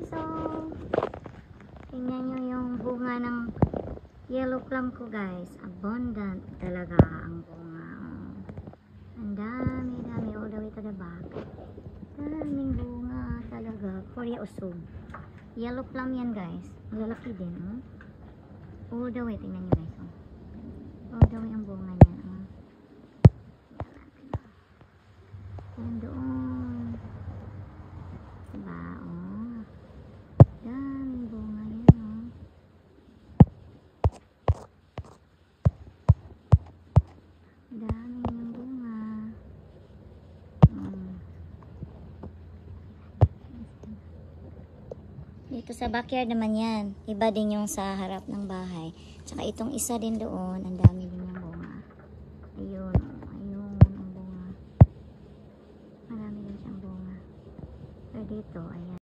So, tingnan nyo yung bunga ng yellow plum ko guys. Abundant talaga ang bunga. Oh. Ang dami all the way to the back. Daming bunga talaga. Korea usog. Yellow plum yan guys. Malalaki din. Oh. All the way. Tingnan nyo guys. Oh. All the way ang bunga niya. Oh. Yan doon. Diba? Oh. Daming bunga yan. Oh. Daming yung bunga. Dito sa backyard naman yan. Iba din yung sa harap ng bahay. Tsaka itong isa din doon. Ang dami